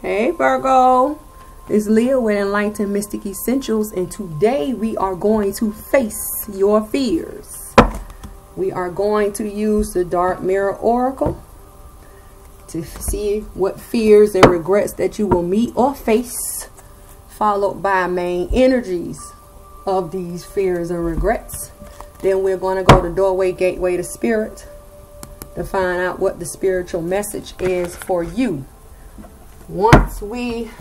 Hey Virgo, it's Leah with Enlightened Mystic Essentials, and today we are going to face your fears. We are going to use the Dark Mirror Oracle to see what fears and regrets that you will meet or face, followed by main energies of these fears and regrets. Then we're going to go to Doorway, Gateway to Spirit to find out what the spiritual message is for you. Once we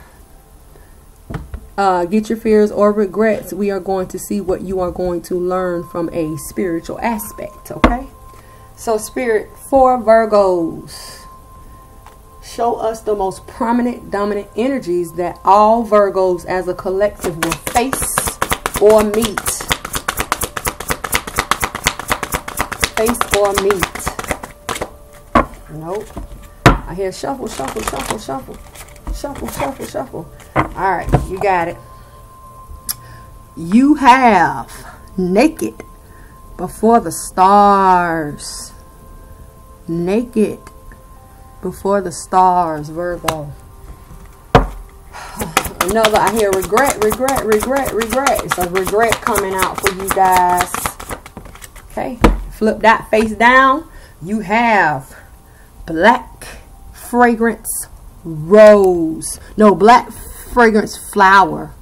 get your fears or regrets, we are going to see what you are going to learn from a spiritual aspect, okay? So Spirit, for Virgos, show us the most prominent, dominant energies that all Virgos as a collective will face or meet. Face or meet. Nope. I hear shuffle, shuffle, shuffle, shuffle. Shuffle, shuffle, shuffle. Alright, you got it. You have naked before the stars. Naked before the stars, Virgo. Another, I hear regret, regret, regret, regret. It's a regret coming out for you guys. Okay, flip that face down. You have black fragrance rose. No, black fragrance flower.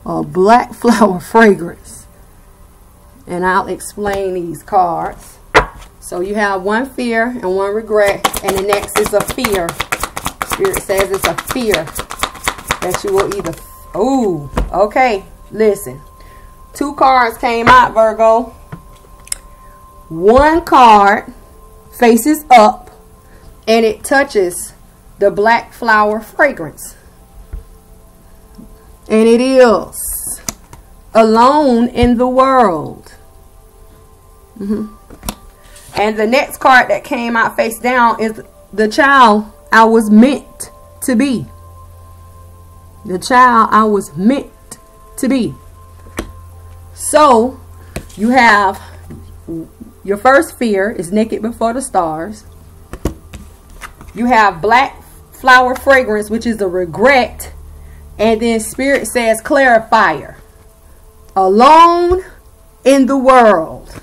Black flower fragrance. And I'll explain these cards. So you have one fear and one regret, and the next is a fear. Spirit says it's a fear that you will either... Ooh, okay, listen. Two cards came out, Virgo. One card faces up, and it touches the black flower fragrance. And it is alone in the world. And the next card that came out face down is the child I was meant to be. The child I was meant to be. So you have your first fear is naked before the stars. You have black flower fragrance, which is a regret. And then Spirit says clarifier. Alone in the world.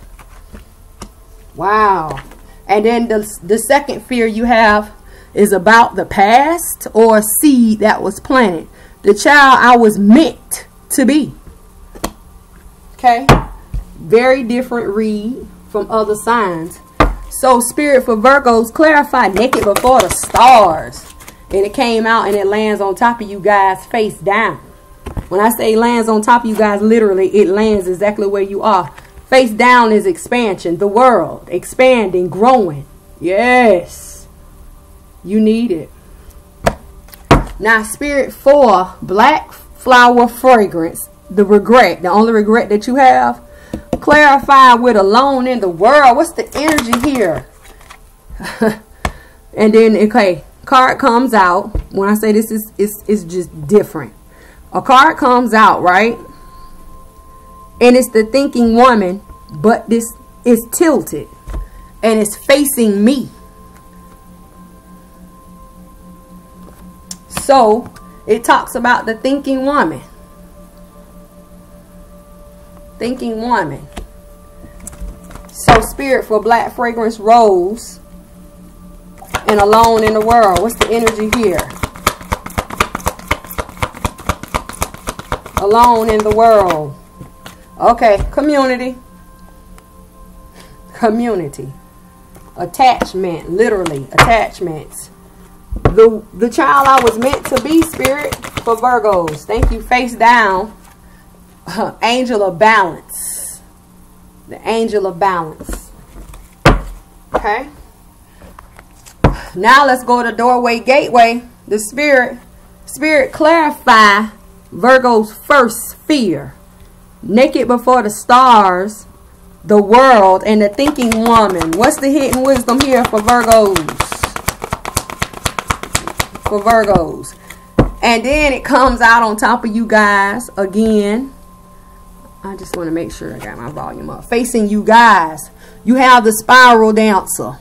Wow. And then the second fear you have is about the past or seed that was planted. The child I was meant to be. Okay. Very different read from other signs. So Spirit for Virgos, clarify naked before the stars. And it came out and it lands on top of you guys face down. When I say lands on top of you guys, literally it lands exactly where you are. Face down is expansion. The world. Expanding. Growing. Yes. You need it. Now Spirit for black flower fragrance. The regret. The only regret that you have. Clarify with alone in the world. What's the energy here? And then, okay, card comes out. When I say this is just different. A card comes out, right? And it's the thinking woman, but this is tilted. And it's facing me. So, it talks about the thinking woman. Thinking woman. So Spirit for black fragrance rose and alone in the world. What's the energy here? Alone in the world. Okay, community. Community. Attachment. Literally, attachments. The child I was meant to be, Spirit for Virgos. Thank you. Face down. Angel of balance. The angel of balance. Okay. Now let's go to Doorway, Gateway. The Spirit clarify Virgo's first fear. Naked before the stars, the world, and the thinking woman. What's the hidden wisdom here for Virgos? For Virgos. And then it comes out on top of you guys again. I just want to make sure I got my volume up. Facing you guys. You have the spiral dancer.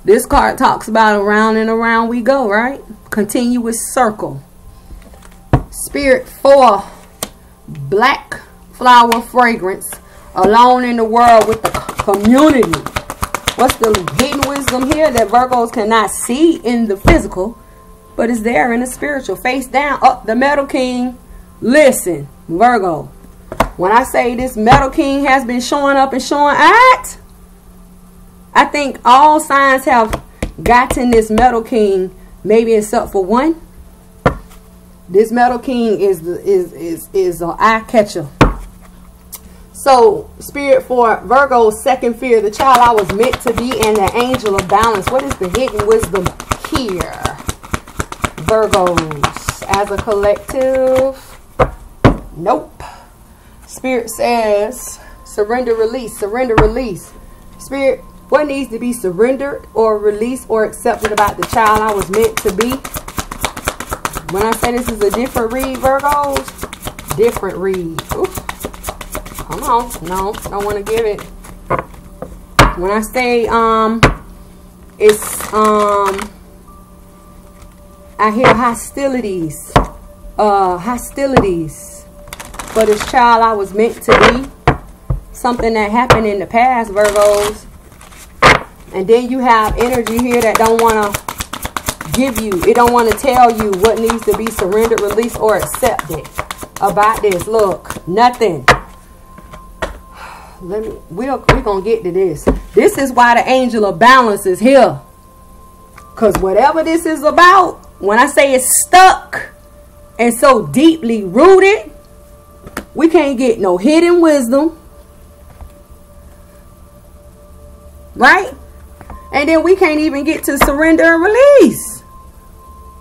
This card talks about around and around we go, right? continuous circle. Spirit for black flower fragrance, alone in the world with the community. What's the hidden wisdom here that Virgos cannot see in the physical, but is there in the spiritual? Face down, up the Metal King. Listen, Virgo, when I say this Metal King has been showing up and showing out, I think all signs have gotten this Metal King, maybe except for one. This Metal King is an eye catcher. So, Spirit for Virgo's second fear, the child I was meant to be, and the angel of balance. What is the hidden wisdom here, Virgos? As a collective, nope. Spirit says, surrender, release, surrender, release. Spirit, what needs to be surrendered or released or accepted about the child I was meant to be? When I say this is a different read, Virgos, different read. Oof. Come on. No, don't want to give it. When I say, I hear hostilities. Hostilities for this child I was meant to be. Something that happened in the past, Virgos. And then you have energy here that don't want to give you, it don't want to tell you what needs to be surrendered, released, or accepted about this. Look, nothing. We're gonna get to this. This is why the angel of balance is here. Because whatever this is about, when I say it's stuck and so deeply rooted, we can't get no hidden wisdom. Right? And then we can't even get to surrender and release.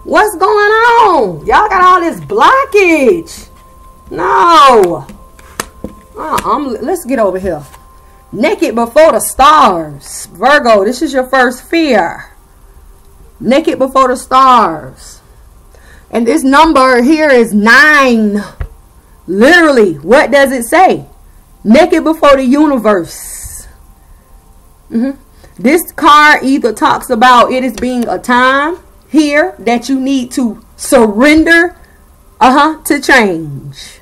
What's going on? Y'all got all this blockage. No. Let's get over here. Naked before the stars. Virgo, this is your first fear. Naked before the stars. And this number here is 9. Literally, what does it say? Naked before the universe. This card either talks about it as being a time here that you need to surrender to change.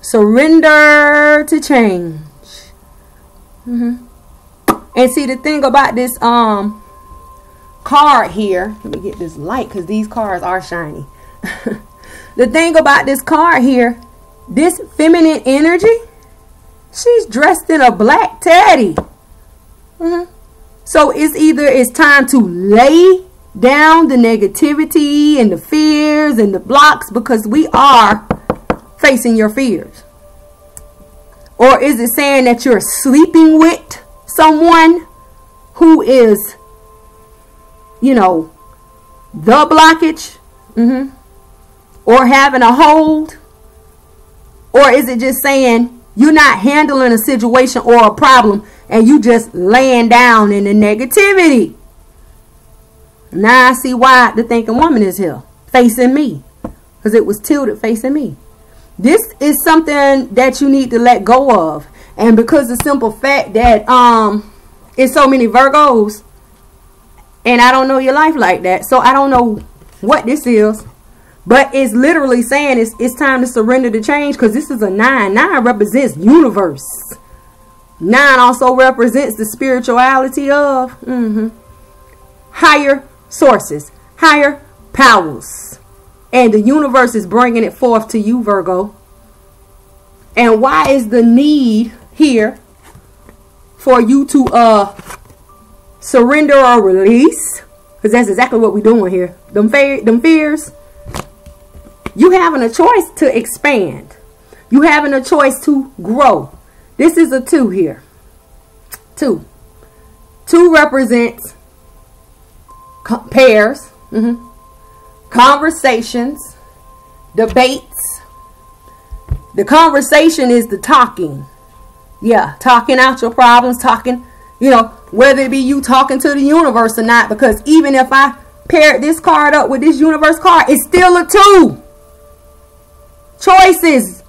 Surrender to change. And see, the thing about this card here, let me get this light because these cards are shiny. The thing about this card here, this feminine energy, she's dressed in a black teddy. So it's time to lay down the negativity and the fears and the blocks, because we are facing your fears. Or is it saying that you're sleeping with someone who is, you know, the blockage? Or having a hold? Or is it just saying you're not handling a situation or a problem and you just laying down in the negativity? Now I see why the thinking woman is here, facing me, because it was tilted facing me. This is something that you need to let go of. And because the simple fact that it's so many Virgos, and I don't know your life like that, so I don't know what this is, but it's literally saying it's time to surrender to change, because this is a 9. 9 represents universe. 9 also represents the spirituality of higher sources, higher powers. And the universe is bringing it forth to you, Virgo. And why is the need here for you to surrender or release? Because that's exactly what we're doing here. Them fears. You having a choice to expand. You having a choice to grow. This is a 2 here. 2. 2 represents pairs. Conversations, debates. The conversation is the talking. Yeah, talking out your problems, talking, you know, whether it be you talking to the universe or not, because even if I paired this card up with this universe card, it's still a 2. Choices.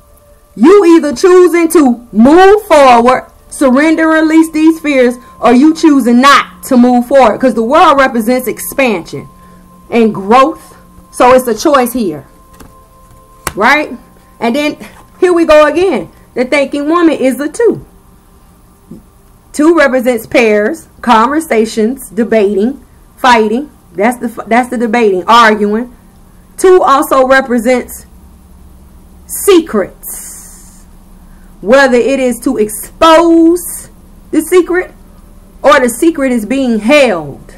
You either choosing to move forward, surrender, release these fears, or you choosing not to move forward, because the world represents expansion and growth. So it's a choice here. Right? And then here we go again. The thinking woman is a 2. 2 represents pairs, conversations, debating, fighting. That's the debating, arguing. 2 also represents secrets. Whether it is to expose the secret or the secret is being held.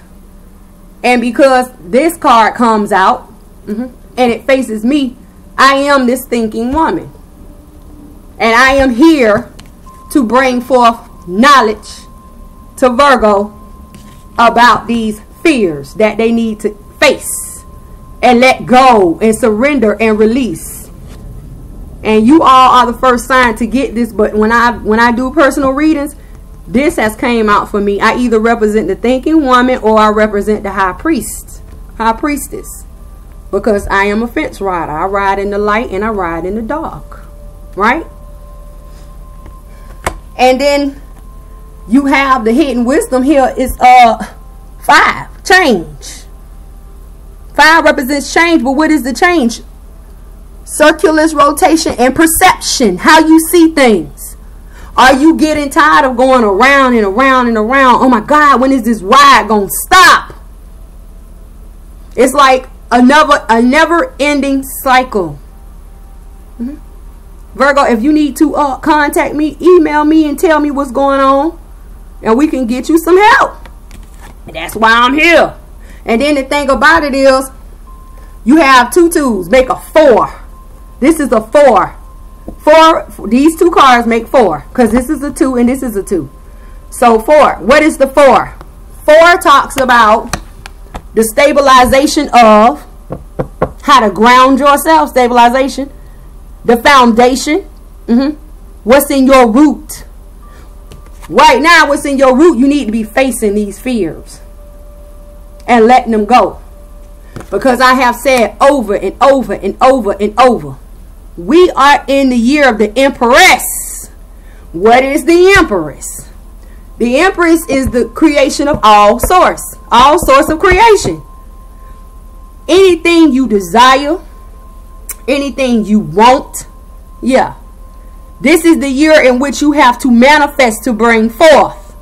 And because this card comes out and it faces me, I am this thinking woman. And I am here to bring forth knowledge to Virgo about these fears that they need to face and let go and surrender and release. And you all are the first sign to get this, but when I do personal readings, this has came out for me. I either represent the thinking woman or I represent the high priestess. Because I am a fence rider. I ride in the light and I ride in the dark. Right? And then you have the hidden wisdom here is 5. Change. 5 represents change, but what is the change? Circular rotation and perception. How you see things. Are you getting tired of going around and around and around? Oh my God, when is this ride gonna stop? It's like a never-ending cycle. Virgo, if you need to contact me, email me and tell me what's going on, and we can get you some help. And that's why I'm here. And then the thing about it is, you have 2 2s, make a 4. This is a 4. These 2 cards make 4, because this is a 2 and this is a 2. So 4. What is the 4? 4 talks about the stabilization of how to ground yourself, stabilization, the foundation, what's in your root. Right now, what's in your root, you need to be facing these fears and letting them go. Because I have said over and over and over and over, we are in the year of the Empress. What is the Empress? The Empress is the creation of all source of creation. Anything you desire, anything you want, yeah. This is the year in which you have to manifest to bring forth.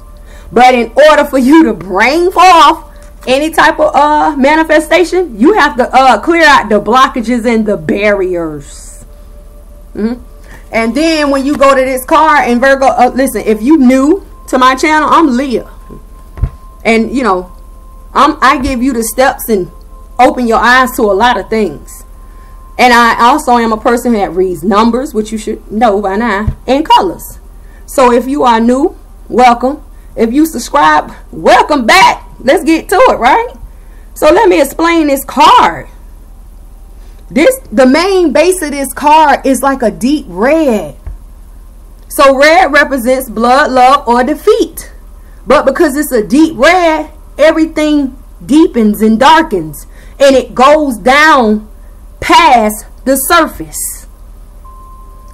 But in order for you to bring forth any type of manifestation, you have to clear out the blockages and the barriers. And then when you go to this card, and Virgo, listen, if you new to my channel, I'm Leah. And, you know, I give you the steps and open your eyes to a lot of things. And I also am a person that reads numbers, which you should know by now, and colors. So if you are new, welcome. If you subscribe, welcome back. Let's get to it, right? So let me explain this card. The main base of this card is like a deep red. So red represents blood, love, or defeat. But because it's a deep red, everything deepens and darkens. And it goes down past the surface.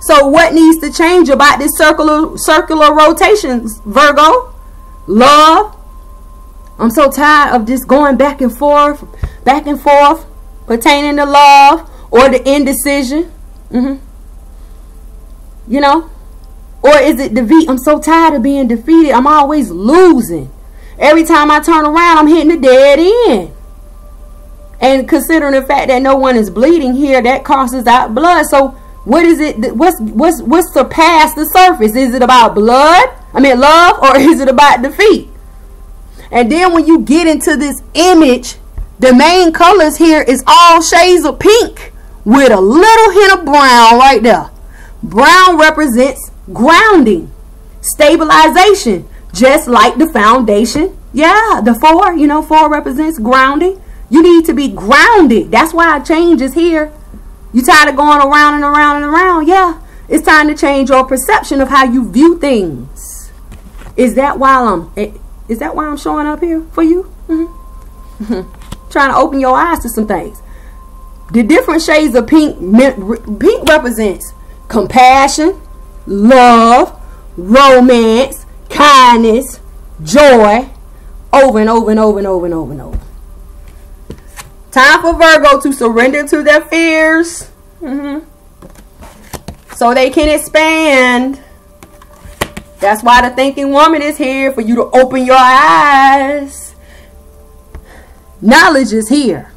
So what needs to change about this circular rotations, Virgo? Love. I'm so tired of just going back and forth, pertaining to love or the indecision. You know? Or is it defeat? I'm so tired of being defeated. I'm always losing. Every time I turn around, I'm hitting a dead end. And considering the fact that no one is bleeding here, that causes out blood. So what is it? What's surpassed the surface? Is it about blood? I mean love, or is it about defeat? And then when you get into this image, the main colors here is all shades of pink with a little hint of brown right there. Brown represents grounding, stabilization, just like the foundation. Yeah, the 4, you know, 4 represents grounding. You need to be grounded. That's why change is here. You tired of going around and around and around? Yeah, it's time to change your perception of how you view things. Is that why I'm showing up here for you? Trying to open your eyes to some things. The different shades of pink represents compassion, love, romance, kindness, joy, over and over and over and over and over and over. Time for Virgo to surrender to their fears. So they can expand. That's why the thinking woman is here, for you to open your eyes. Knowledge is here.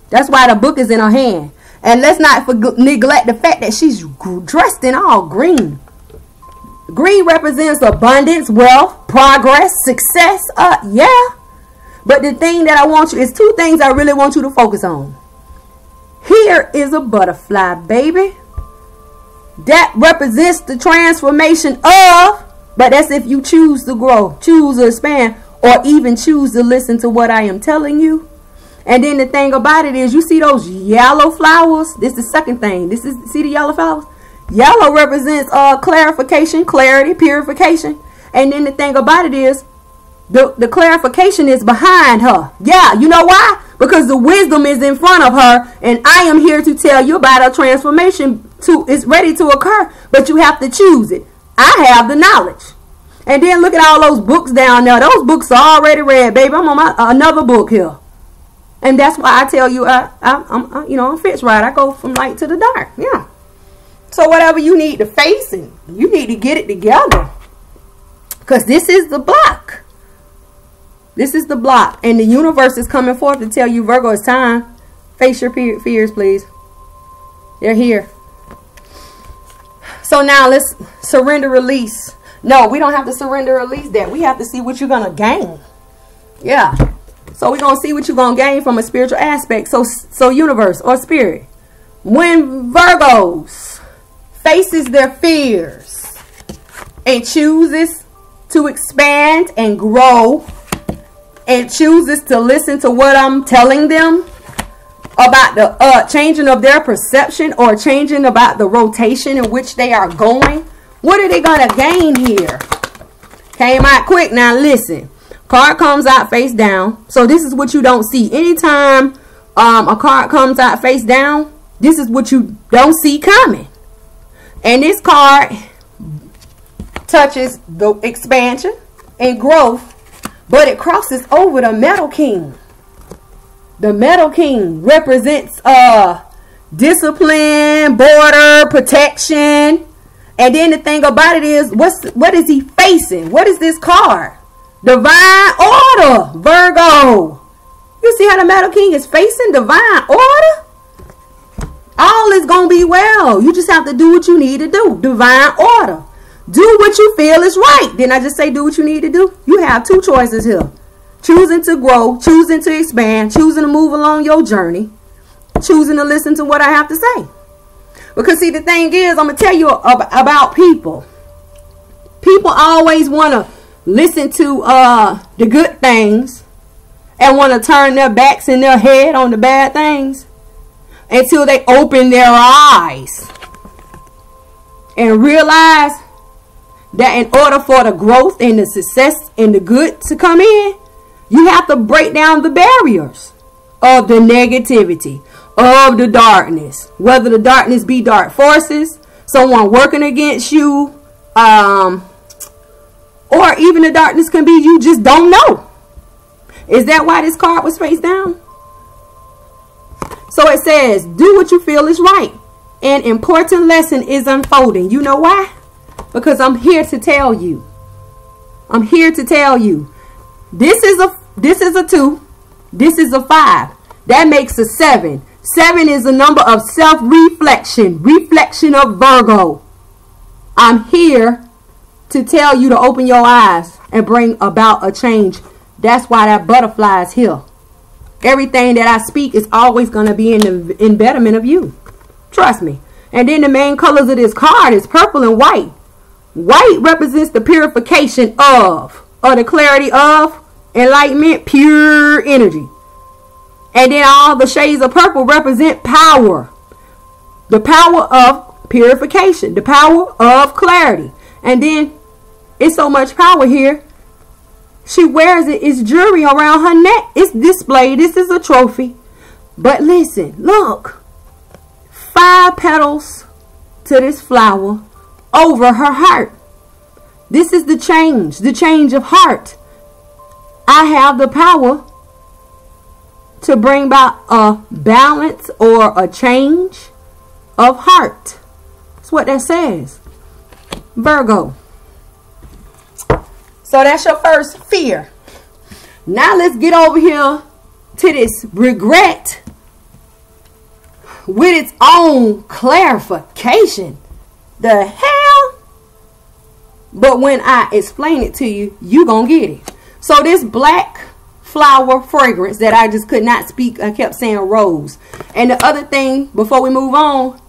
That's why the book is in her hand. And let's not neglect the fact that she's dressed in all green. Green represents abundance, wealth, progress, success. Yeah. But the thing that I want you, is two things I really want you to focus on. Here is a butterfly, baby. That represents the transformation of, but that's if you choose to grow, choose to expand, or even choose to listen to what I am telling you. And then the thing about it is, you see those yellow flowers? This is the second thing. See the yellow flowers? Yellow represents clarification, clarity, purification. And then the thing about it is, the clarification is behind her. Yeah, you know why? Because the wisdom is in front of her, and I am here to tell you about a transformation. It's ready to occur, but you have to choose it. I have the knowledge. And then look at all those books down there. Those books are already read, baby. I'm on another book here. And that's why I tell you, I'm fixed right. I go from light to the dark. Yeah. So whatever you need to face, and you need to get it together. Because this is the block. This is the block. And the universe is coming forth to tell you, Virgo, it's time. Face your fears, please. They're here. So now let's surrender, release. No, we don't have to surrender, release that. We have to see what you're going to gain. Yeah. So we're going to see what you're going to gain from a spiritual aspect. So universe or spirit. When Virgos faces their fears and chooses to expand and grow and chooses to listen to what I'm telling them about the changing of their perception or changing about the rotation in which they are going, what are they going to gain here? Came out quick. Now listen. Card comes out face down. So this is what you don't see. Anytime a card comes out face down, this is what you don't see coming. And this card touches the expansion and growth, but it crosses over the Metal King. The Metal King represents discipline, border, protection. And then the thing about it is, what is he facing? What is this card? Divine order, Virgo. You see how the Metal King is facing divine order? All is going to be well. You just have to do what you need to do. Divine order. Do what you feel is right. Didn't I just say do what you need to do? You have two choices here. Choosing to grow, choosing to expand, choosing to move along your journey, choosing to listen to what I have to say. Because see, the thing is, I'm going to tell you about people. People always want to listen to the good things and want to turn their backs and their head on the bad things until they open their eyes and realize that in order for the growth and the success and the good to come in, you have to break down the barriers of the negativity, of the darkness. Whether the darkness be dark forces, someone working against you, or even the darkness can be you just don't know. Is that why this card was face down? So it says, do what you feel is right. An important lesson is unfolding. You know why? Because I'm here to tell you. I'm here to tell you. This is a 2. This is a 5. That makes a 7. 7 is a number of self-reflection. Reflection of Virgo. I'm here to tell you to open your eyes and bring about a change. That's why that butterfly is here. Everything that I speak is always going to be in betterment of you. Trust me. And then the main colors of this card is purple and white. White represents the purification of, or the clarity of, enlightenment, pure energy. And then all the shades of purple represent power. The power of purification. The power of clarity. And then it's so much power here. She wears it. It's jewelry around her neck. It's displayed. This is a trophy. But listen, look. 5 petals to this flower over her heart. This is the change of heart. I have the power to bring about a balance or a change of heart. That's what that says. Virgo. So that's your first fear. Now let's get over here to this regret with its own clarification. The hell? But when I explain it to you, you gonna get it. So this black flower fragrance that I just could not speak, I kept saying rose. And the other thing before we move on,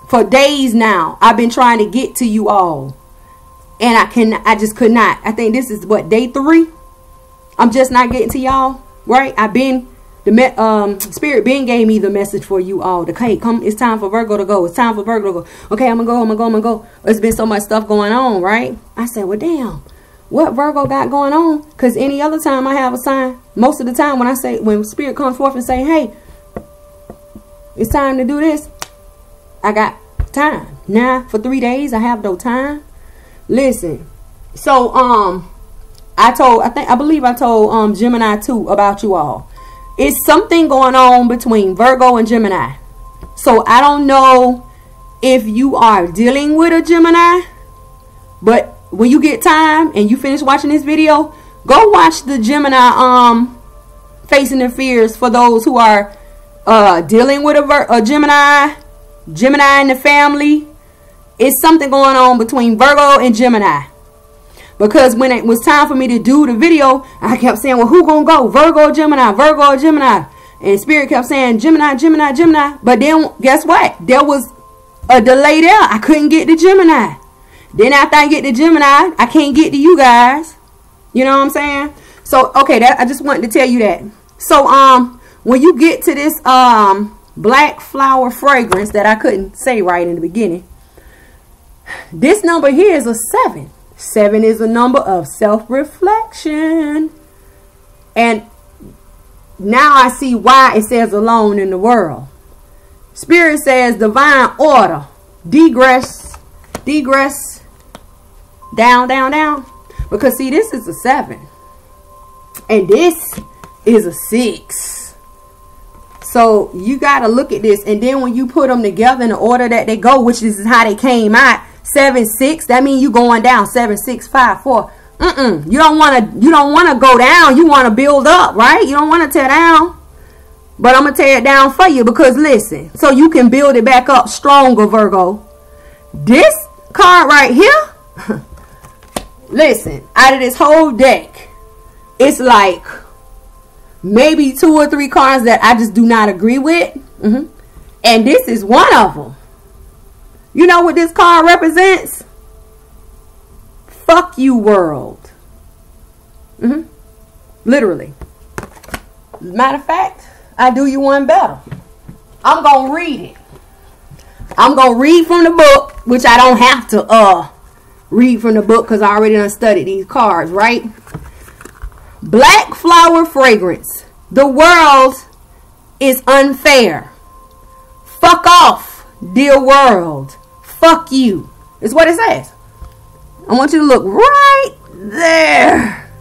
for days now I've been trying to get to you all, and I just could not. I think this is what, day 3. I'm just not getting to y'all, right? Spirit been gave me the message for you all. Hey, come, it's time for Virgo to go. It's time for Virgo to go. Okay, I'm gonna go. There's been so much stuff going on, right? I said, well, damn, what Virgo got going on? Because any other time I have a sign, most of the time when Spirit comes forth and say, hey, it's time to do this, I got time. Now, for 3 days, I have no time. Listen, so, I believe I told Gemini too about you all. It's something going on between Virgo and Gemini. So I don't know if you are dealing with a Gemini, but when you get time and you finish watching this video, go watch the Gemini Facing Their Fears for those who are dealing with a Gemini in the family. It's something going on between Virgo and Gemini. Because when it was time for me to do the video, I kept saying, well, who gonna go? Virgo or Gemini? Virgo or Gemini? And Spirit kept saying, Gemini, Gemini, Gemini. But then, guess what? There was a delay there. I couldn't get to Gemini. Then after I get to Gemini, I can't get to you guys. You know what I'm saying? So, okay, I just wanted to tell you that. So, when you get to this black flower fragrance that I couldn't say right in the beginning, this number here is a 7. 7 is a number of self-reflection. And now I see why it says alone in the world. Spirit says divine order. Degress. Down, down, down. Because see, this is a 7. And this is a 6. So you got to look at this. And then when you put them together in the order that they go, which is how they came out, 7, 6, that means you going down. 7, 6, 5, 4. You don't want to go down. You want to build up, right? You don't want to tear down. But I'm going to tear it down for you because listen, so you can build it back up stronger, Virgo. This card right here, listen, out of this whole deck, it's like maybe 2 or 3 cards that I just do not agree with. And this is one of them. You know what this card represents? Fuck you, world. Literally. Matter of fact, I do you one better. I'm going to read it. I'm going to read from the book, which I don't have to read from the book because I already done studied these cards, right? Black flower fragrance. The world is unfair. Fuck off, dear world. Fuck you. Is what it says. I want you to look right there.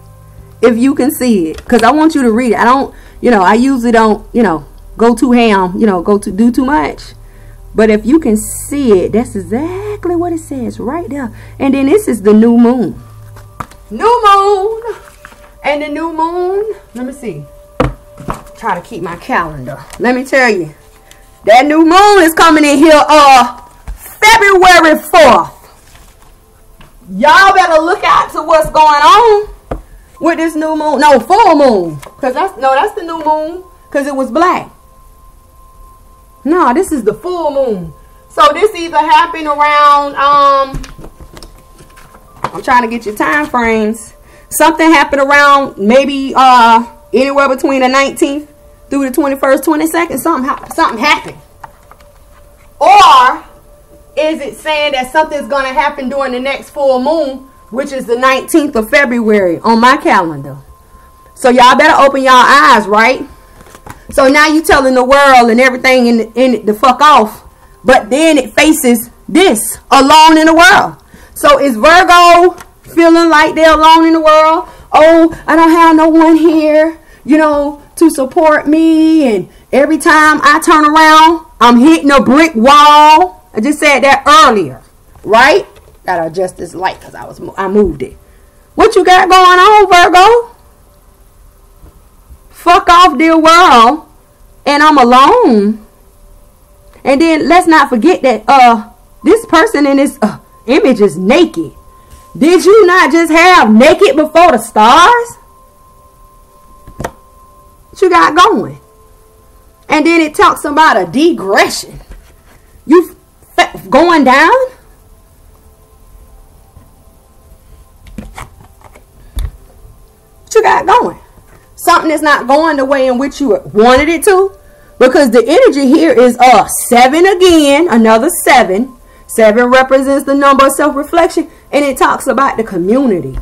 If you can see it. Because I want you to read it. I don't, I usually don't, go too ham, do too much. But if you can see it, that's exactly what it says right there. And then this is the new moon. New moon. And the new moon, let me see. Try to keep my calendar. Let me tell you. That new moon is coming in here February 4th. Y'all better look out to what's going on with this new moon. No, full moon. Because that's the new moon. Because it was black. No, this is the full moon. So this either happened around I'm trying to get your time frames. Something happened around maybe anywhere between the 19th through the 21st, 22nd. Something happened. Or is it saying that something's going to happen during the next full moon, which is the 19th of February on my calendar? So y'all better open y'all eyes, right? So now you telling the world and everything in it to fuck off. But then it faces this, alone in the world. So is Virgo feeling like they're alone in the world? oh, I don't have no one here, you know, to support me. And every time I turn around, I'm hitting a brick wall. I just said that earlier, right? Gotta adjust this light because I moved it. What you got going on, Virgo? Fuck off, dear world. And I'm alone. And then let's not forget that this person in this image is naked. Did you not just have naked before the stars? What you got going? And then it talks about a digression. You going down? What you got going? Something is not going the way in which you wanted it to. Because the energy here is 7 again. Another 7. 7 represents the number of self-reflection. And it talks about the community.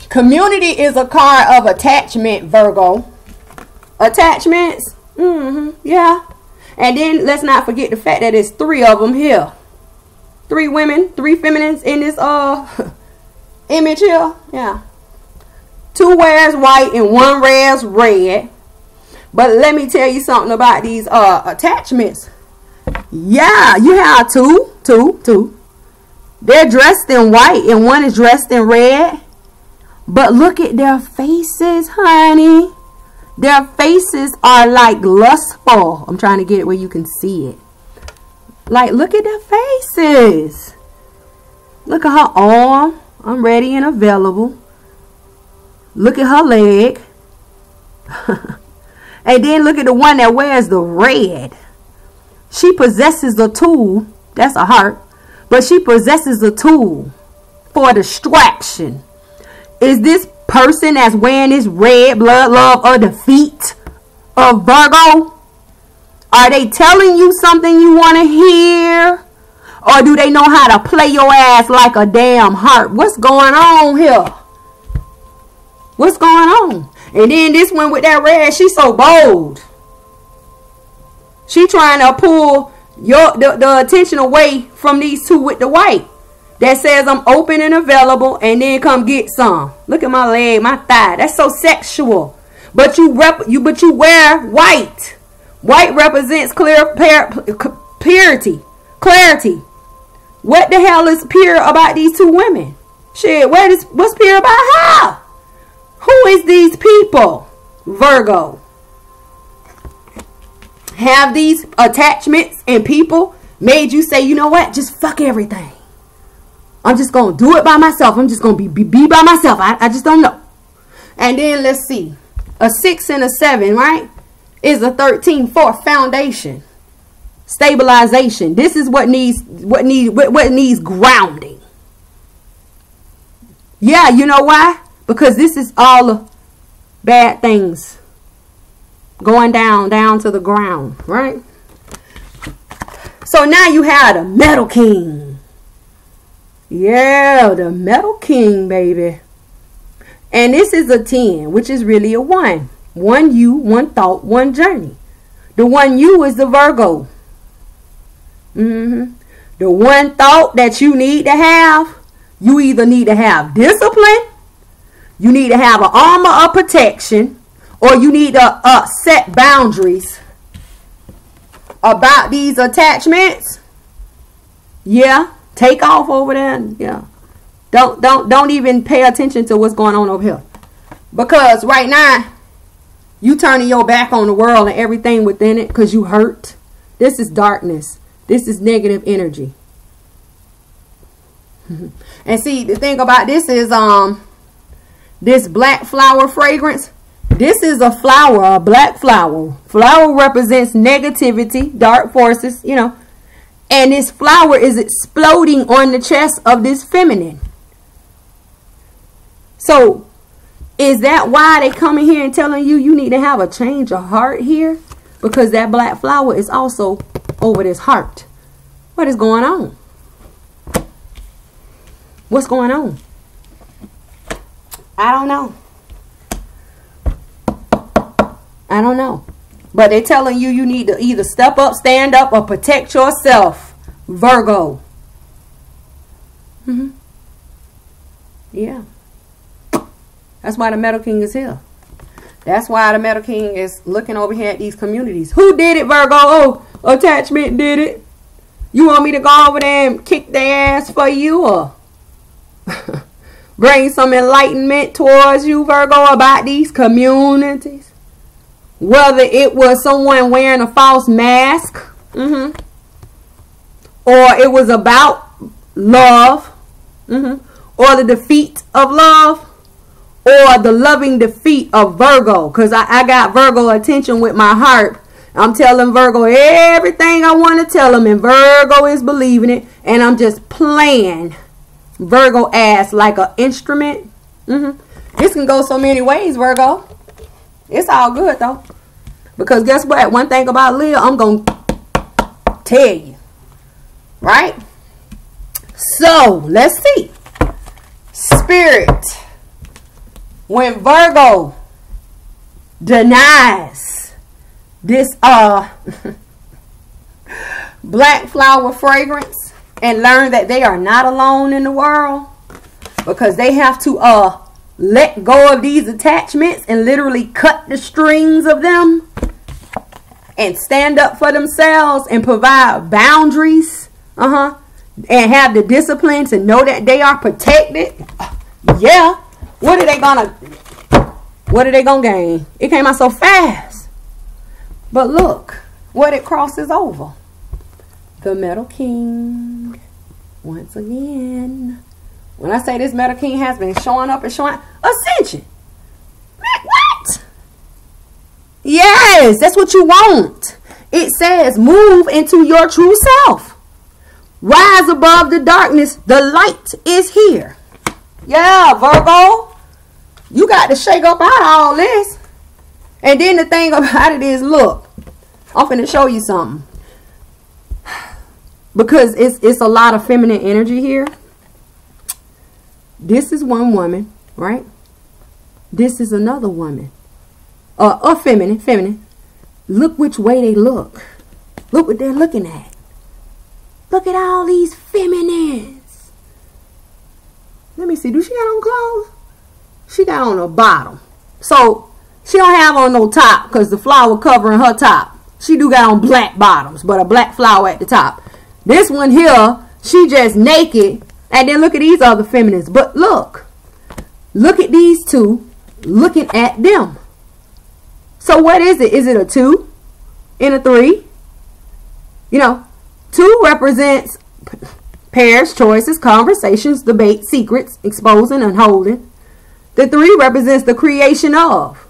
Community is a card of attachment, Virgo. Attachments. Yeah. And then let's not forget the fact that it's 3 of them here. 3 women, 3 feminines in this image here. Yeah. 2 wears white and 1 wears red. But let me tell you something about these attachments. Yeah, you have two. They're dressed in white and 1 is dressed in red. But look at their faces, honey. Their faces are like lustful. I'm trying to get it where you can see it. Like, look at their faces. Look at her arm. I'm ready and available. Look at her leg. And then look at the one that wears the red. She possesses a tool. That's a heart. But she possesses a tool for distraction. Is this person that's wearing this red blood, love, or defeat of Virgo? Are they telling you something you want to hear? Or do they know how to play your ass like a damn harp? What's going on here? What's going on? And then this one with that red, she's so bold. She trying to pull the attention away from these 2 with the white. That says I'm open and available, and then come get some. Look at my leg, my thigh. That's so sexual. But you wear white. White represents purity, clarity. What the hell is pure about these 2 women? Shit, what's pure about her? Who is these people, Virgo? Have these attachments and people made you say, you know what? Just fuck everything. I'm just going to do it by myself. I'm just going to be by myself. I just don't know. And then let's see. A 6 and a 7, right? Is a 13 for foundation. Stabilization. This is what needs grounding. Yeah, you know why? Because this is all the bad things going down to the ground, right? So now you have the Metal King. Yeah, the Metal King, baby. And this is a 10, which is really a 1. 1 you, 1 thought, 1 journey. The 1 you is the Virgo. The 1 thought that you need to have, you either need to have discipline, you need to have an armor of protection, or you need to set boundaries about these attachments. Yeah, take off over there. Yeah, don't even pay attention to what's going on over here, because right now you turning your back on the world and everything within it because you hurt. This is darkness. This is negative energy. And see, the thing about this is this black flower fragrance. This is a flower, a black flower. Flower represents negativity, dark forces, you know. And this flower is exploding on the chest of this feminine. So, is that why they coming here and telling you you need to have a change of heart here? Because that black flower is also over this heart. What is going on? What's going on? I don't know. I don't know. But they're telling you you need to either step up, stand up, or protect yourself, Virgo. Yeah. That's why the Metal King is here. That's why the Metal King is looking over here at these communities. Who did it, Virgo? Oh, attachment did it. You want me to go over there and kick their ass for you, or bring some enlightenment towards you, Virgo, about these communities? Whether it was someone wearing a false mask, or it was about love, or the defeat of love, or the loving defeat of Virgo. Because I got Virgo attention with my heart. I'm telling Virgo everything I want to tell him, and Virgo is believing it, and I'm just playing Virgo ass like an instrument. This can go so many ways, Virgo. It's all good though, because guess what? One thing about Leo, I'm gonna tell you, right? So let's see, Spirit, when Virgo denies this black flower fragrance and learn that they are not alone in the world, because they have to let go of these attachments and literally cut the strings of them and stand up for themselves and provide boundaries, and have the discipline to know that they are protected. Yeah, what are they gonna gain? It came out so fast. But look what it crosses over. The Metal King. Once again. When I say this Metal King has been showing up and showing. Ascension. What? Yes, that's what you want. It says move into your true self. Rise above the darkness. The light is here. Yeah, Virgo. You got to shake up out of all this. And then the thing about it is, look, I'm finna show you something. Because it's a lot of feminine energy here. This is one woman, right? This is another woman. Or feminine. Look which way they look. Look what they're looking at. Look at all these feminines. Let me see. Do she got on clothes? She got on a bottom. So she don't have on no top because the flower covering her top. She do got on black bottoms, but a black flower at the top. This one here, she just naked. And then look at these other feminists. But look at these two looking at them. So what is it? Is it a 2 and a 3? You know, 2 represents pairs, choices, conversations, debate, secrets, exposing, unholding. The 3 represents the creation of.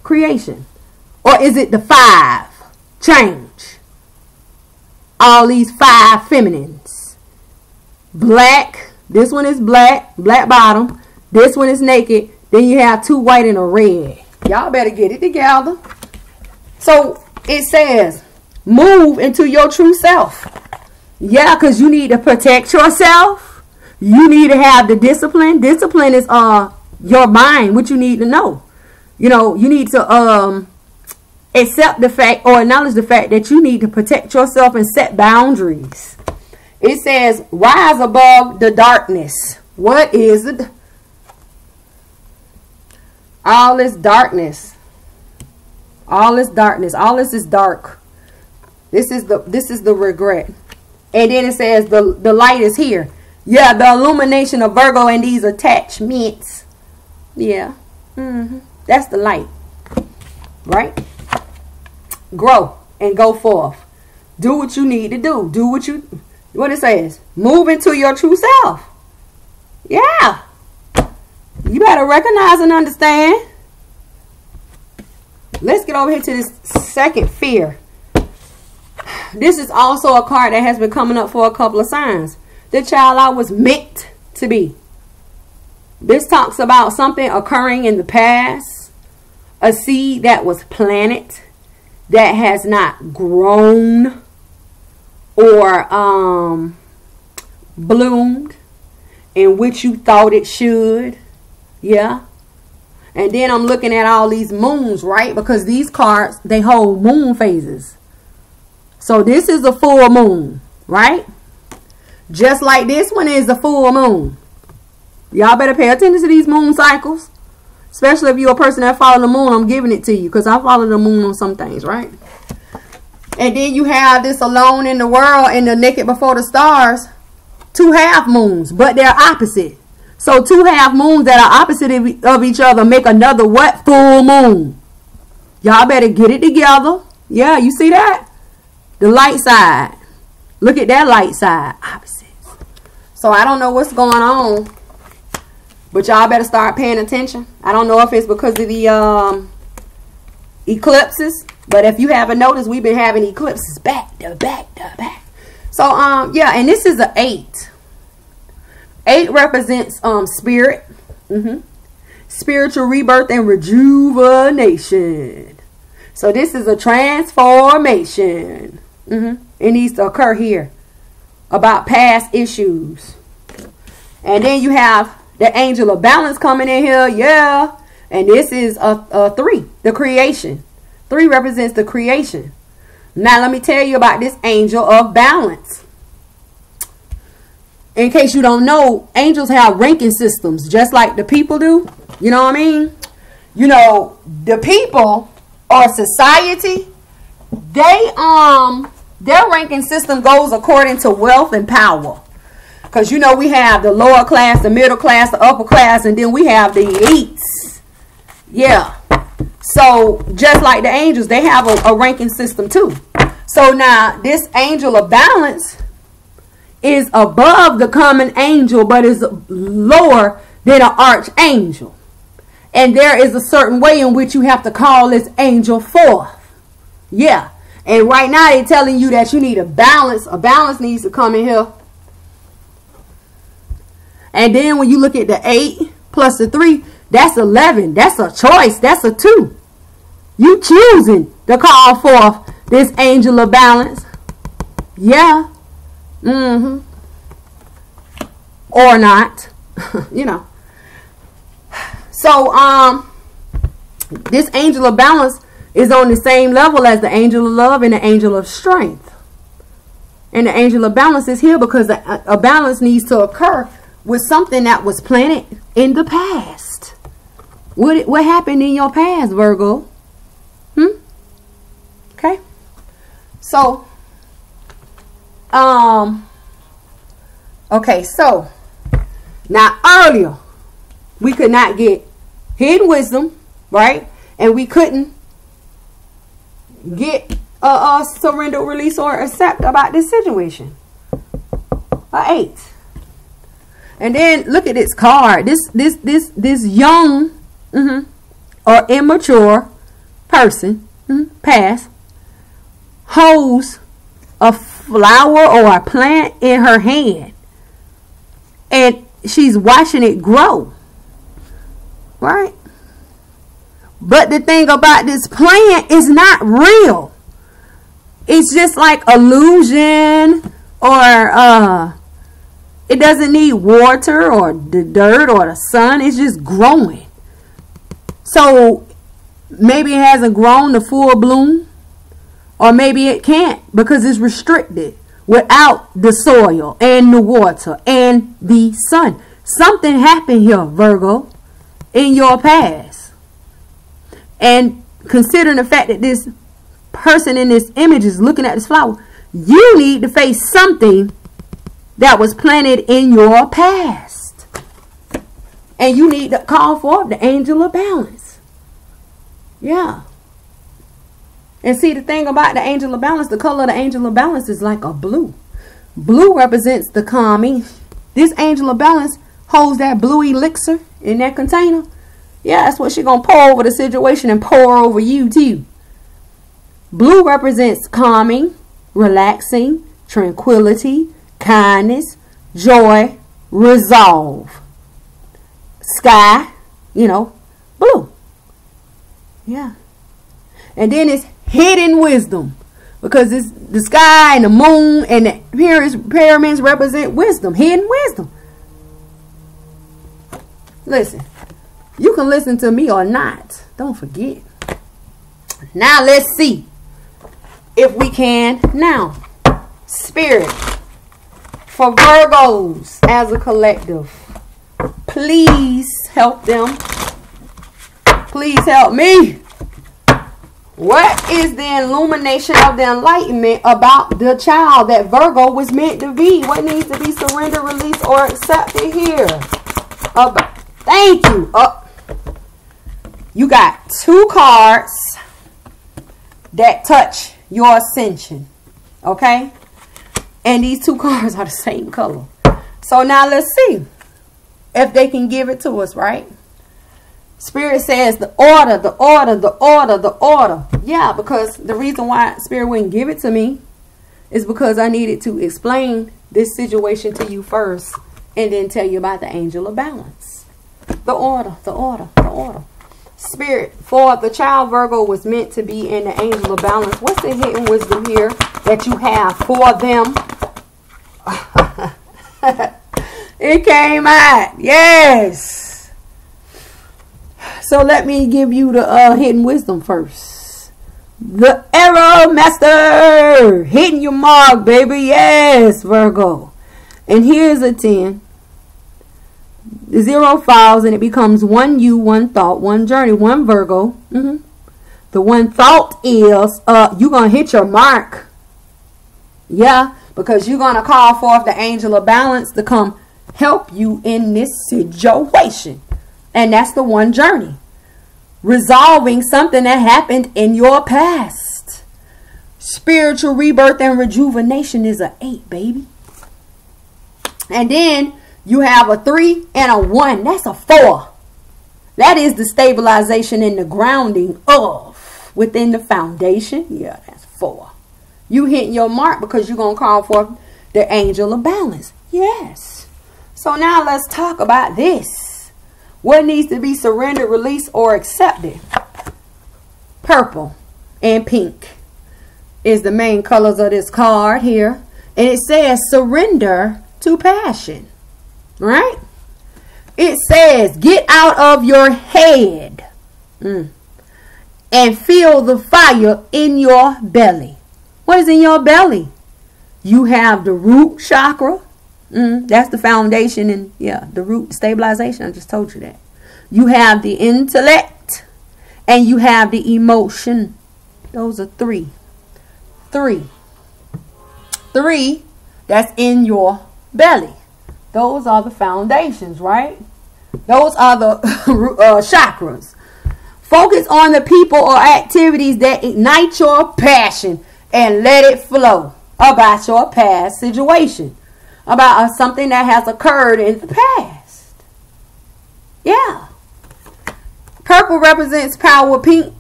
Creation. Or is it the 5? Change. All these 5 feminines. Black. This one is black. Black bottom. This one is naked. Then you have 2 white and a red. Y'all better get it together. So it says move into your true self. Yeah, because you need to protect yourself. You need to have the discipline. Discipline is your mind, what you need to know. You know, you need to accept the fact or acknowledge the fact that you need to protect yourself and set boundaries. It says rise above the darkness. What is it? All this darkness. All this darkness. All this is dark. This is the regret. And then it says the light is here. Yeah, the illumination of Virgo and these attachments. Yeah. That's the light. Right? Grow and go forth. Do what you need to do. Do what it says. Move into your true self. Yeah. You better recognize and understand. Let's get over here to this second fear. This is also a card that has been coming up for a couple of signs. The child I was meant to be. This talks about something occurring in the past. A seed that was planted that has not grown or bloomed in which you thought it should. Yeah. And then I'm looking at all these moons, right? Because these cards, they hold moon phases. So this is a full moon, right? Just like this one is a full moon. Y'all better pay attention to these moon cycles. Especially if you're a person that follow the moon. I'm giving it to you because I follow the moon on some things, right? And then you have this alone in the world and the naked before the stars. 2 half moons, but they're opposite. So 2 half moons that are opposite of each other make another what? Full moon. Y'all better get it together. Yeah, you see that? The light side. Look at that light side. Opposites. So I don't know what's going on. But y'all better start paying attention. I don't know if it's because of the eclipses. But if you haven't noticed, we've been having eclipses back to back to back. So, yeah, and this is an 8. 8 represents spirit. Spiritual rebirth and rejuvenation. So this is a transformation. It needs to occur here about past issues. And then you have the angel of balance coming in here. Yeah. And this is a 3, the creation. 3 represents the creation. Now let me tell you about this angel of balance. In case you don't know, angels have ranking systems just like the people do. You know what I mean? You know, the people or society, they their ranking system goes according to wealth and power. Because you know we have the lower class, the middle class, the upper class, and then we have the elites. Yeah. So just like the angels, they have a ranking system too. So now this angel of balance is above the common angel, but is lower than an archangel. And there is a certain way in which you have to call this angel forth. Yeah. And right now they're telling you that you need a balance. A balance needs to come in here. And then when you look at the 8 plus the 3, that's 11. That's a choice. That's a 2. You choosing to call forth this angel of balance. Yeah. Or not. You know. So, this angel of balance is on the same level as the angel of love and the angel of strength. And the angel of balance is here because a balance needs to occur with something that was planted in the past. What happened in your past, Virgo? Okay. So, okay, so now earlier we could not get hidden wisdom, right? And we couldn't get surrender, release, or accept about this situation. A 8. And then look at this card. This young or immature person, past, holds a flower or a plant in her hand, and she's watching it grow, right? But the thing about this plant is not real. It's just like illusion, or it doesn't need water or the dirt or the sun. It's just growing. So maybe it hasn't grown to full bloom, or maybe it can't because it's restricted without the soil and the water and the sun. Something happened here, Virgo, in your past. And considering the fact that this person in this image is looking at this flower, you need to face something that was planted in your past. And you need to call for the angel of balance. Yeah. And see, the thing about the angel of balance, the color of the angel of balance is like a blue. Blue represents the calming. This angel of balance holds that blue elixir in that container. Yeah, that's what she's going to pour over the situation and pour over you too. Blue represents calming, relaxing, tranquility, kindness, joy, resolve. Sky, you know, blue. Yeah. And then it's hidden wisdom, because it's the sky and the moon and the pyramids represent wisdom, hidden wisdom. Listen, you can listen to me or not. Don't forget. Now let's see if we can. Now, Spirit, for Virgos as a collective, please please help them. Please help me. What is the illumination of the enlightenment about the child that Virgo was meant to be? What needs to be surrendered, released, or accepted here? Thank you. You got 2 cards that touch your ascension. Okay? And these 2 cards are the same color. So now let's see if they can give it to us, right? Spirit says the order, the order, the order, the order. Yeah, because the reason why Spirit wouldn't give it to me is because I needed to explain this situation to you first and then tell you about the angel of balance. The order, the order, the order. Spirit, for the child Virgo was meant to be in the angel of balance. What's the hidden wisdom here that you have for them? It came out. Yes. So let me give you the hidden wisdom first. The arrow master. Hitting your mark, baby. Yes, Virgo. And here's a 10. The 0 falls and it becomes 1 you, 1 thought, 1 journey, 1 Virgo. The 1 thought is you're going to hit your mark. Yeah, because you're going to call forth the angel of balance to come help you in this situation. And that's the 1 journey. Resolving something that happened in your past. Spiritual rebirth and rejuvenation is a 8, baby. And then you have a 3 and a 1. That's a 4. That is the stabilization and the grounding of within the foundation. Yeah, that's 4. You hitting your mark because you're going to call for the angel of balance. Yes. So now let's talk about this. What needs to be surrendered, released, or accepted? Purple and pink is the main colors of this card here. And it says surrender to passion. Right? It says get out of your head and feel the fire in your belly. What is in your belly? You have the root chakra. That's the foundation and the root stabilization. I just told you that. You have the intellect and you have the emotion. Those are 3. 3. That's in your belly. Those are the foundations, right? Those are the chakras. Focus on the people or activities that ignite your passion and let it flow about your past situation. About something that has occurred in the past. Yeah. Purple represents power. Pink,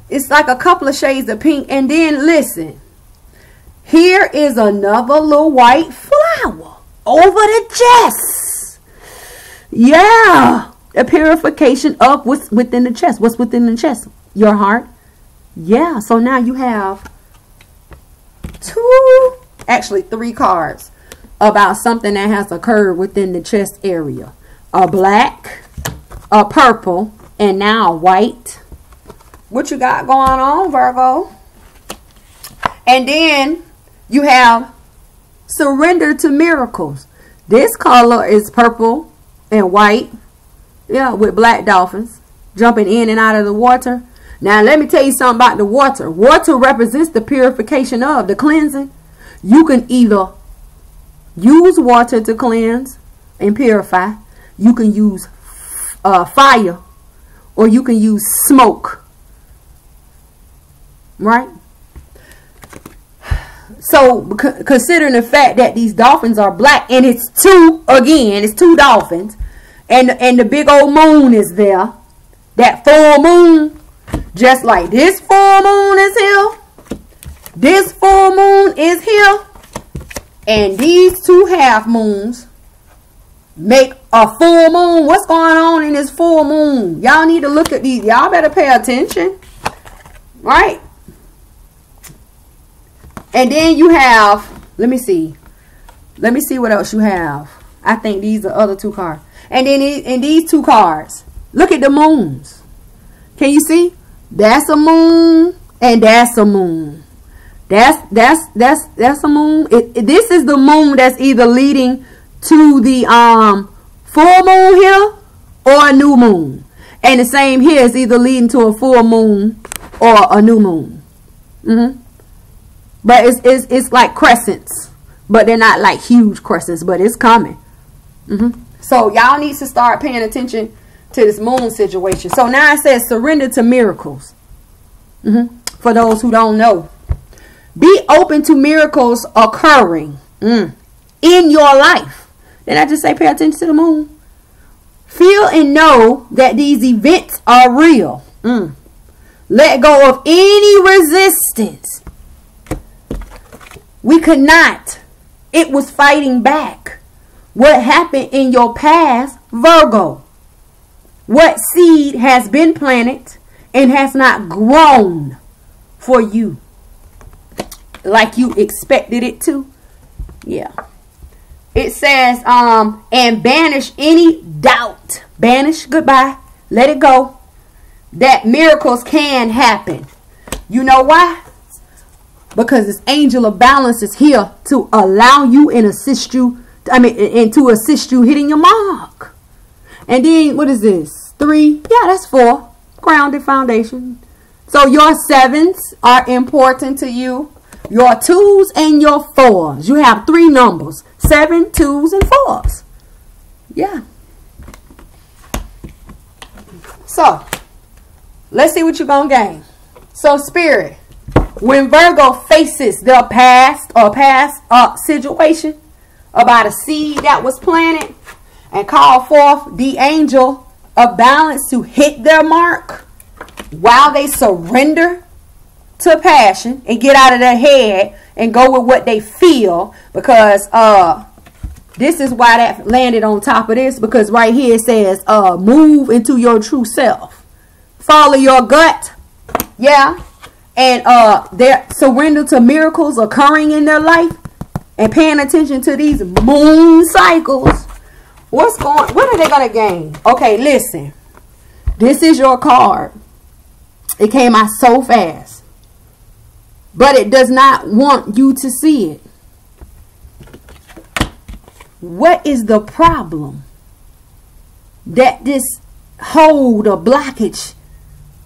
it's like a couple of shades of pink. And then listen. Here is another little white flower over the chest. Yeah. A purification of what's within the chest. What's within the chest? Your heart. Yeah. So now you have 3 cards about something that has occurred within the chest area. A black, a purple, and now white. What you got going on, Virgo? And then you have surrender to miracles. This color is purple and white. Yeah, with black dolphins jumping in and out of the water. Now, let me tell you something about the water. Water represents the purification of the cleansing. You can either use water to cleanse and purify. You can use fire, or you can use smoke. Right? So, considering the fact that these dolphins are black, and it's 2, again, it's 2 dolphins, and the big old moon is there. That full moon, just like this full moon is here. This full moon is here. And these 2 half moons make a full moon. What's going on in this full moon? Y'all need to look at these. Y'all better pay attention. Right? And then you have, let me see. Let me see what else you have. I think these are other 2 cards. And then in these 2 cards, look at the moons. Can you see? That's a moon and that's a moon. That's a moon. This is the moon that's either leading to the full moon here or a new moon. And the same here is either leading to a full moon or a new moon. But it's like crescents. But they're not like huge crescents, but it's coming. So y'all need to start paying attention to this moon situation. So now it says surrender to miracles. For those who don't know. Be open to miracles occurring in your life. Did I just say pay attention to the moon? Feel and know that these events are real. Let go of any resistance. We could not. It was fighting back. What happened in your past, Virgo? What seed has been planted and has not grown for you like you expected it to? Yeah. It says, and banish any doubt. Banish, goodbye. Let it go. That miracles can happen. You know why? Because this angel of balance is here to allow you and assist you. And to assist you hitting your mark. And then, what is this? 3? Yeah, that's 4. Grounded foundation. So your 7s are important to you. Your 2s and your 4s. You have 3 numbers. 7, 2s, and 4s. Yeah. So, let's see what you're going to gain. So, Spirit, when Virgo faces their past or past situation about a seed that was planted and call forth the angel of balance to hit their mark while they surrender to passion and get out of their head and go with what they feel, because this is why that landed on top of this, because right here it says move into your true self, follow your gut. Yeah. And their surrender to miracles occurring in their life and paying attention to these moon cycles. What are they gonna gain? Okay, listen, this is your card. It came out so fast, but it does not want you to see it. What is the problem that this hold or blockage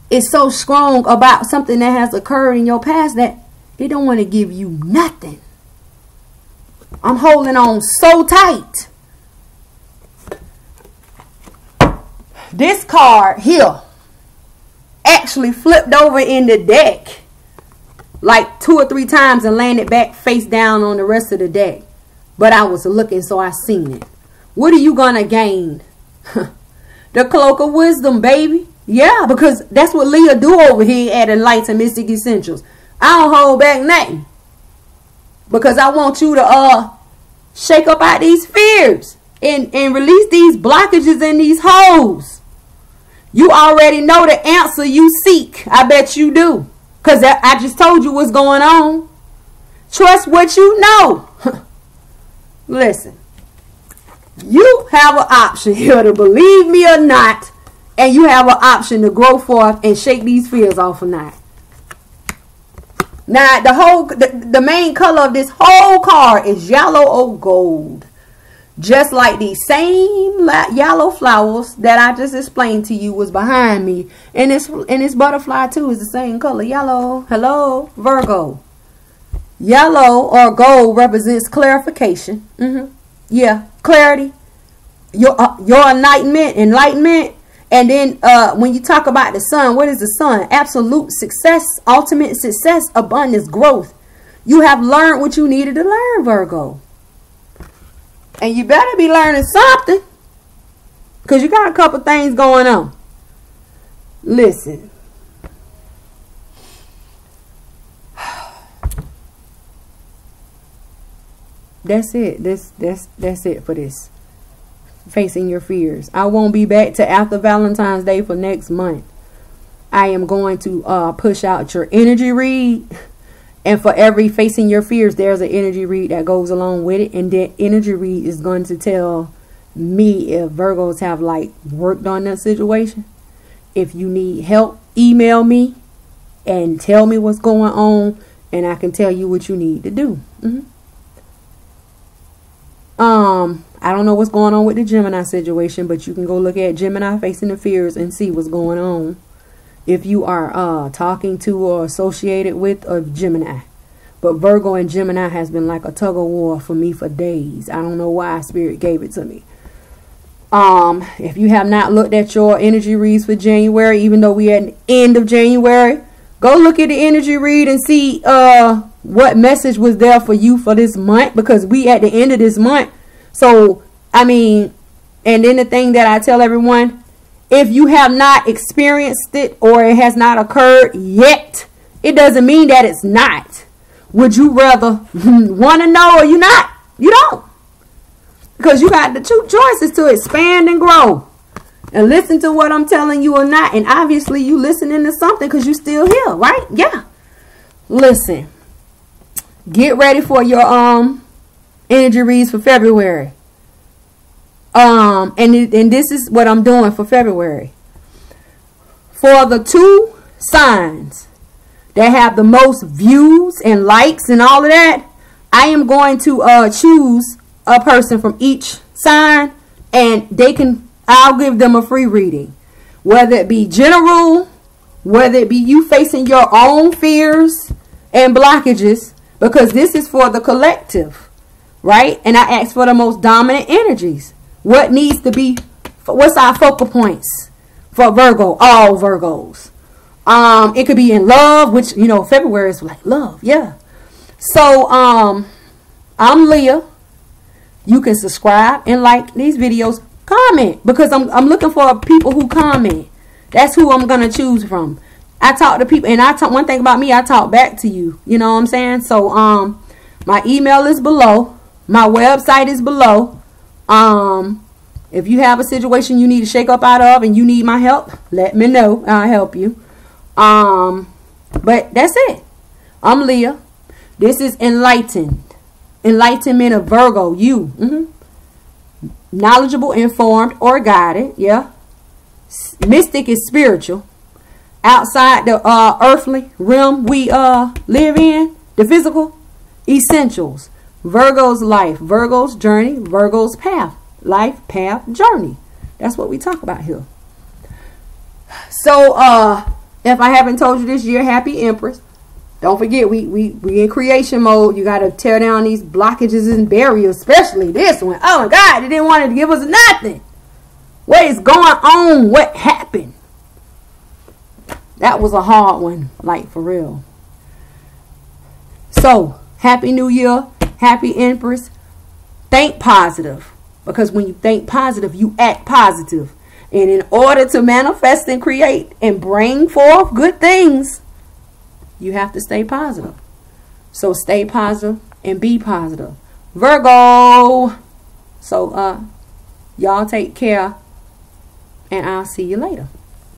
is so strong about something that has occurred in your past that it don't want to give you nothing? I'm holding on so tight. This card here actually flipped over in the deck like 2 or 3 times and landed back face down on the rest of the deck. But I was looking, so I seen it. What are you gonna gain? The cloak of wisdom, baby. Yeah, because that's what Leah do over here at Enlightened Mystic Essentials. I don't hold back nothing, because I want you to shake up out these fears and release these blockages and these holes. You already know the answer you seek. I bet you do, because I just told you what's going on. Trust what you know. Listen, you have an option here to believe me or not, and you have an option to grow forth and shake these fears off or not. Now, the main color of this whole card is yellow or gold. Just like these same yellow flowers that I just explained to you was behind me. And this butterfly too is the same color. Yellow. Hello, Virgo. Yellow or gold represents clarification. Yeah, clarity. Your enlightenment. And then when you talk about the sun, what is the sun? Absolute success, ultimate success, abundance, growth. You have learned what you needed to learn, Virgo. And you better be learning something, because you got a couple things going on. Listen. That's it. That's it for this. Facing your fears. I won't be back to after Valentine's Day for next month. I am going to push out your energy read. And for every facing your fears, there's an energy read that goes along with it. And that energy read is going to tell me if Virgos have like worked on that situation. If you need help, email me and tell me what's going on, and I can tell you what you need to do. I don't know what's going on with the Gemini situation, but you can go look at Gemini Facing the Fears and see what's going on if you are talking to or associated with a Gemini. But Virgo and Gemini has been like a tug of war for me for days. I don't know why Spirit gave it to me. If you have not looked at your energy reads for January, even though we at the end of January, go look at the energy read and see what message was there for you for this month, because we at the end of this month. So, I mean, and then the thing that I tell everyone, if you have not experienced it or it has not occurred yet, it doesn't mean that it's not. Would you rather want to know or you not? You don't. Because you got the two choices to expand and grow. And listen to what I'm telling you or not. And obviously you listening to something because you still here, right? Yeah. Listen. Get ready for your energy reads for February. And this is what I'm doing for February. For the 2 signs that have the most views and likes and all of that, I am going to choose a person from each sign, and I'll give them a free reading, whether it be general, whether it be you facing your own fears and blockages, because this is for the collective, right? And I ask for the most dominant energies. What needs to be, what's our focal points for Virgo? All Virgos. It could be in love, which, you know, February is like love. Yeah. So, I'm Leah. You can subscribe and like these videos. Comment, because I'm looking for people who comment. That's who I'm going to choose from. I talk to people, and one thing about me, I talk back to you. You know what I'm saying? So, my email is below. My website is below. If you have a situation you need to shake up out of and you need my help, let me know. I'll help you. But that's it. I'm Leah. This is Enlightened. Enlightenment of Virgo. You. Knowledgeable, informed, or guided. Yeah. Mystic is spiritual. Outside the earthly realm we live in, the physical. Essentials. Virgo's life, Virgo's journey, Virgo's path. Life, path, journey. That's what we talk about here. So, if I haven't told you this year, happy Empress. Don't forget, we in creation mode. You got to tear down these blockages and barriers, especially this one. Oh, my God, they didn't want to give us nothing. What is going on? What happened? That was a hard one, like for real. So, happy New Year. Happy Empress. Think positive. Because when you think positive, you act positive. And in order to manifest and create and bring forth good things, you have to stay positive. So stay positive and be positive. Virgo. So y'all take care. And I'll see you later.